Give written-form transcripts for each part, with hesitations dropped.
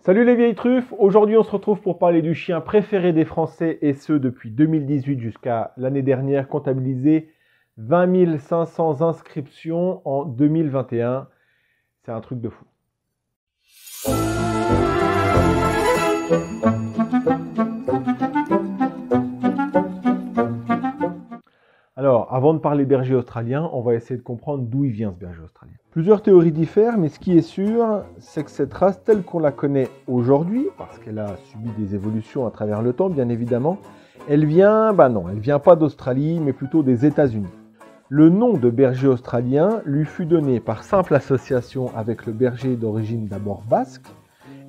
Salut les vieilles truffes, aujourd'hui on se retrouve pour parler du chien préféré des Français et ce depuis 2018 jusqu'à l'année dernière, comptabilisé 20 500 inscriptions en 2021. C'est un truc de fou. Alors, avant de parler berger australien, on va essayer de comprendre d'où il vient ce berger australien. Plusieurs théories diffèrent, mais ce qui est sûr, c'est que cette race telle qu'on la connaît aujourd'hui, parce qu'elle a subi des évolutions à travers le temps, bien évidemment, elle vient pas d'Australie, mais plutôt des États-Unis. Le nom de berger australien lui fut donné par simple association avec le berger d'origine d'abord basque,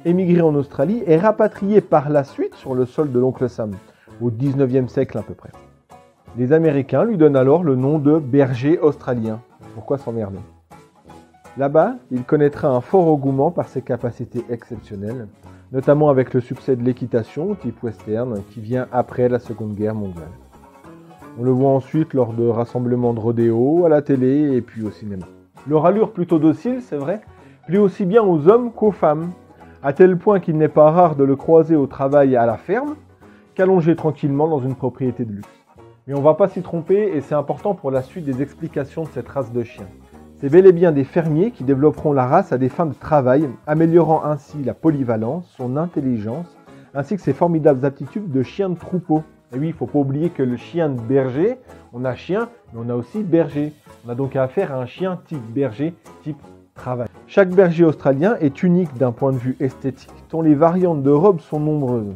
émigré en Australie et rapatrié par la suite sur le sol de l'oncle Sam, au 19e siècle à peu près. Les Américains lui donnent alors le nom de berger australien. Pourquoi s'emmerder? Là-bas, il connaîtra un fort engouement par ses capacités exceptionnelles, notamment avec le succès de l'équitation type western qui vient après la Seconde Guerre mondiale. On le voit ensuite lors de rassemblements de rodéo, à la télé et puis au cinéma. Leur allure plutôt docile, c'est vrai, plaît aussi bien aux hommes qu'aux femmes, à tel point qu'il n'est pas rare de le croiser au travail à la ferme qu'allongé tranquillement dans une propriété de luxe. Mais on ne va pas s'y tromper et c'est important pour la suite des explications de cette race de chien. C'est bel et bien des fermiers qui développeront la race à des fins de travail, améliorant ainsi la polyvalence, son intelligence, ainsi que ses formidables aptitudes de chien de troupeau. Et oui, il ne faut pas oublier que le chien de berger, on a chien, mais on a aussi berger. On a donc affaire à un chien type berger, type travail. Chaque berger australien est unique d'un point de vue esthétique, tant les variantes de robes sont nombreuses.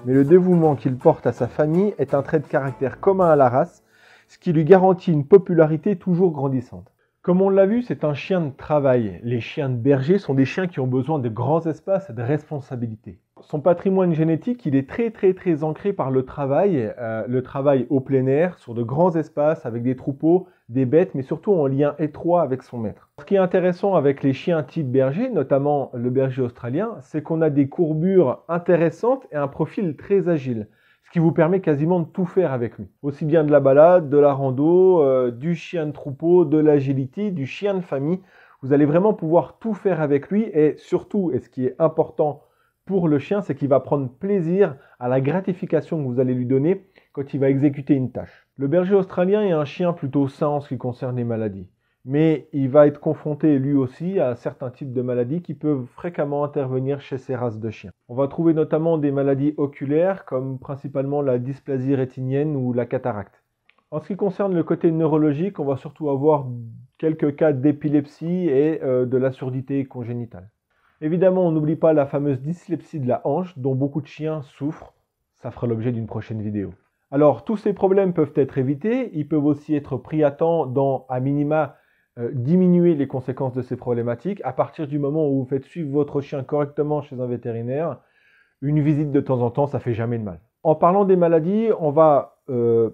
Mais le dévouement qu'il porte à sa famille est un trait de caractère commun à la race, ce qui lui garantit une popularité toujours grandissante. Comme on l'a vu, c'est un chien de travail. Les chiens de berger sont des chiens qui ont besoin de grands espaces et de responsabilités. Son patrimoine génétique, il est très ancré par le travail au plein air, sur de grands espaces, avec des troupeaux, des bêtes, mais surtout en lien étroit avec son maître. Ce qui est intéressant avec les chiens type berger, notamment le berger australien, c'est qu'on a des courbures intéressantes et un profil très agile, ce qui vous permet quasiment de tout faire avec lui. Aussi bien de la balade, de la rando, du chien de troupeau, de l'agility, du chien de famille. Vous allez vraiment pouvoir tout faire avec lui et surtout, et ce qui est important pour le chien, c'est qu'il va prendre plaisir à la gratification que vous allez lui donner quand il va exécuter une tâche. Le berger australien est un chien plutôt sain en ce qui concerne les maladies, mais il va être confronté lui aussi à certains types de maladies qui peuvent fréquemment intervenir chez ces races de chiens. On va trouver notamment des maladies oculaires comme principalement la dysplasie rétinienne ou la cataracte. En ce qui concerne le côté neurologique, on va surtout avoir quelques cas d'épilepsie et de la surdité congénitale. Évidemment, on n'oublie pas la fameuse dyslexie de la hanche dont beaucoup de chiens souffrent. Ça fera l'objet d'une prochaine vidéo. Alors, tous ces problèmes peuvent être évités. Ils peuvent aussi être pris à temps dans, à minima, diminuer les conséquences de ces problématiques. À partir du moment où vous faites suivre votre chien correctement chez un vétérinaire, une visite de temps en temps, ça fait jamais de mal. En parlant des maladies, on va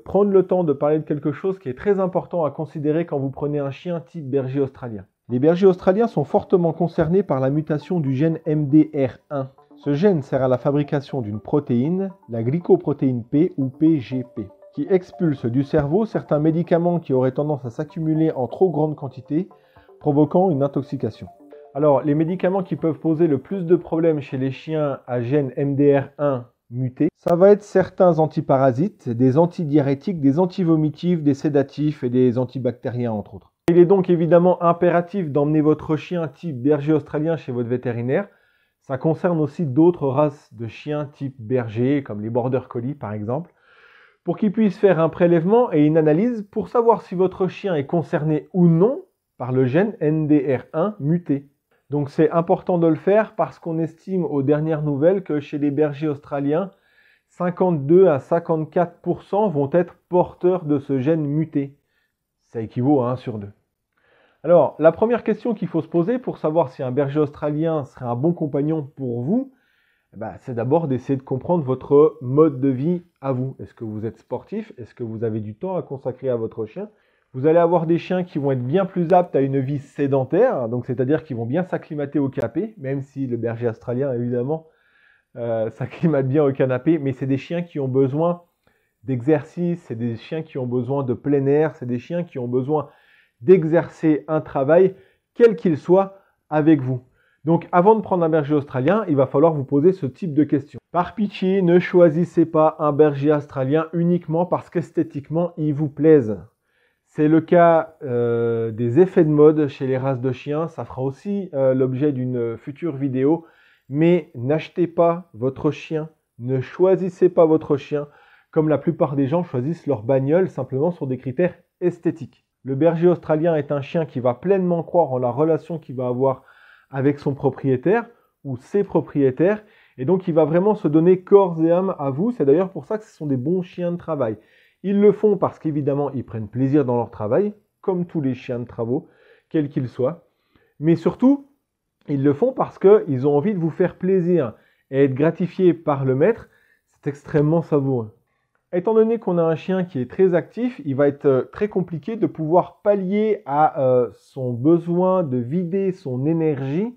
prendre le temps de parler de quelque chose qui est très important à considérer quand vous prenez un chien type berger australien. Les bergers australiens sont fortement concernés par la mutation du gène MDR1. Ce gène sert à la fabrication d'une protéine, la glycoprotéine P ou PGP, qui expulse du cerveau certains médicaments qui auraient tendance à s'accumuler en trop grande quantité, provoquant une intoxication. Alors, les médicaments qui peuvent poser le plus de problèmes chez les chiens à gène MDR1 muté, ça va être certains antiparasites, des antidiurétiques, des antivomitifs, des sédatifs et des antibactériens entre autres. Il est donc évidemment impératif d'emmener votre chien type berger australien chez votre vétérinaire. Ça concerne aussi d'autres races de chiens type berger, comme les border collie par exemple, pour qu'ils puissent faire un prélèvement et une analyse pour savoir si votre chien est concerné ou non par le gène MDR1 muté. Donc c'est important de le faire parce qu'on estime aux dernières nouvelles que chez les bergers australiens, 52 à 54% vont être porteurs de ce gène muté. Ça équivaut à 1 sur 2. Alors, la première question qu'il faut se poser pour savoir si un berger australien serait un bon compagnon pour vous, c'est d'abord d'essayer de comprendre votre mode de vie à vous. Est-ce que vous êtes sportif? Est-ce que vous avez du temps à consacrer à votre chien? Vous allez avoir des chiens qui vont être bien plus aptes à une vie sédentaire, donc c'est-à-dire qu'ils vont bien s'acclimater au canapé, même si le berger australien, évidemment, s'acclimate bien au canapé, mais c'est des chiens qui ont besoin d'exercice, c'est des chiens qui ont besoin de plein air, c'est des chiens qui ont besoin d'exercer un travail, quel qu'il soit, avec vous. Donc avant de prendre un berger australien, il va falloir vous poser ce type de questions. Par pitié, ne choisissez pas un berger australien uniquement parce qu'esthétiquement, il vous plaise. C'est le cas des effets de mode chez les races de chiens. Ça fera aussi l'objet d'une future vidéo. Mais n'achetez pas votre chien, ne choisissez pas votre chien comme la plupart des gens choisissent leur bagnole simplement sur des critères esthétiques. Le berger australien est un chien qui va pleinement croire en la relation qu'il va avoir avec son propriétaire ou ses propriétaires. Et donc, il va vraiment se donner corps et âme à vous. C'est d'ailleurs pour ça que ce sont des bons chiens de travail. Ils le font parce qu'évidemment, ils prennent plaisir dans leur travail, comme tous les chiens de travaux, quels qu'ils soient. Mais surtout, ils le font parce qu'ils ont envie de vous faire plaisir. Et être gratifié par le maître, c'est extrêmement savoureux. Étant donné qu'on a un chien qui est très actif, il va être très compliqué de pouvoir pallier à son besoin de vider son énergie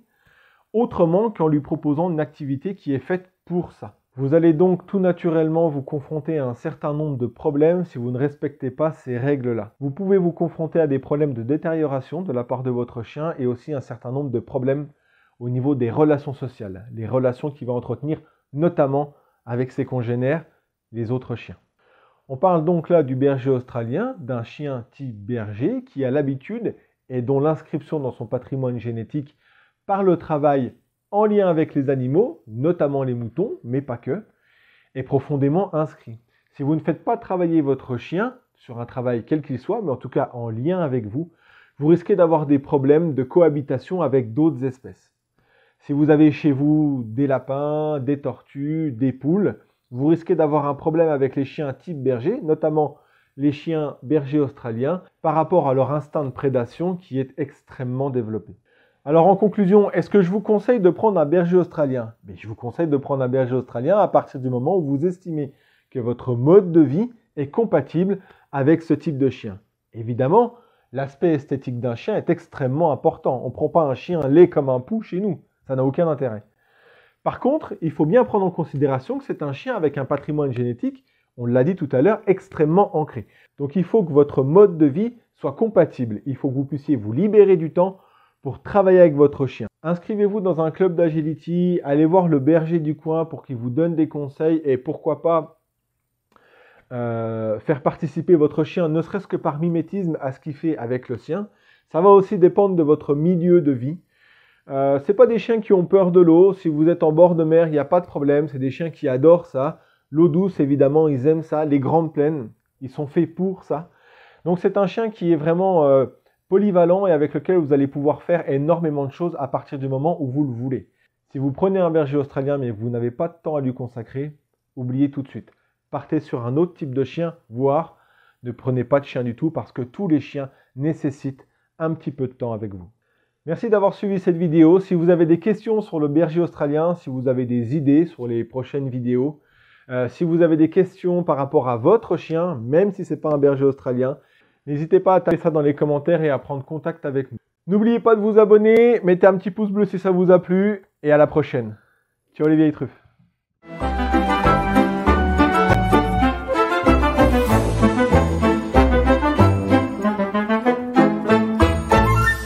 autrement qu'en lui proposant une activité qui est faite pour ça. Vous allez donc tout naturellement vous confronter à un certain nombre de problèmes si vous ne respectez pas ces règles-là. Vous pouvez vous confronter à des problèmes de détérioration de la part de votre chien et aussi un certain nombre de problèmes au niveau des relations sociales, les relations qu'il va entretenir notamment avec ses congénères, les autres chiens. On parle donc là du berger australien, d'un chien type berger qui a l'habitude et dont l'inscription dans son patrimoine génétique par le travail en lien avec les animaux, notamment les moutons, mais pas que, est profondément inscrit. Si vous ne faites pas travailler votre chien sur un travail quel qu'il soit, mais en tout cas en lien avec vous, vous risquez d'avoir des problèmes de cohabitation avec d'autres espèces. Si vous avez chez vous des lapins, des tortues, des poules, vous risquez d'avoir un problème avec les chiens type berger, notamment les chiens bergers australiens, par rapport à leur instinct de prédation qui est extrêmement développé. Alors en conclusion, est-ce que je vous conseille de prendre un berger australien? Je vous conseille de prendre un berger australien à partir du moment où vous estimez que votre mode de vie est compatible avec ce type de chien. Évidemment, l'aspect esthétique d'un chien est extrêmement important. On ne prend pas un chien laid comme un pou chez nous, ça n'a aucun intérêt. Par contre, il faut bien prendre en considération que c'est un chien avec un patrimoine génétique, on l'a dit tout à l'heure, extrêmement ancré. Donc il faut que votre mode de vie soit compatible. Il faut que vous puissiez vous libérer du temps pour travailler avec votre chien. Inscrivez-vous dans un club d'agility, allez voir le berger du coin pour qu'il vous donne des conseils et pourquoi pas faire participer votre chien, ne serait-ce que par mimétisme, à ce qu'il fait avec le sien. Ça va aussi dépendre de votre milieu de vie. C'est pas des chiens qui ont peur de l'eau. Si vous êtes en bord de mer, il n'y a pas de problème. C'est des chiens qui adorent ça. L'eau douce, évidemment, ils aiment ça. Les grandes plaines, ils sont faits pour ça. Donc c'est un chien qui est vraiment polyvalent et avec lequel vous allez pouvoir faire énormément de choses à partir du moment où vous le voulez. Si vous prenez un berger australien mais vous n'avez pas de temps à lui consacrer, oubliez tout de suite. Partez sur un autre type de chien, voire ne prenez pas de chien du tout parce que tous les chiens nécessitent un petit peu de temps avec vous. Merci d'avoir suivi cette vidéo. Si vous avez des questions sur le berger australien, si vous avez des idées sur les prochaines vidéos, si vous avez des questions par rapport à votre chien, même si ce n'est pas un berger australien, n'hésitez pas à taper ça dans les commentaires et à prendre contact avec nous. N'oubliez pas de vous abonner, mettez un petit pouce bleu si ça vous a plu et à la prochaine. Ciao les vieilles truffes.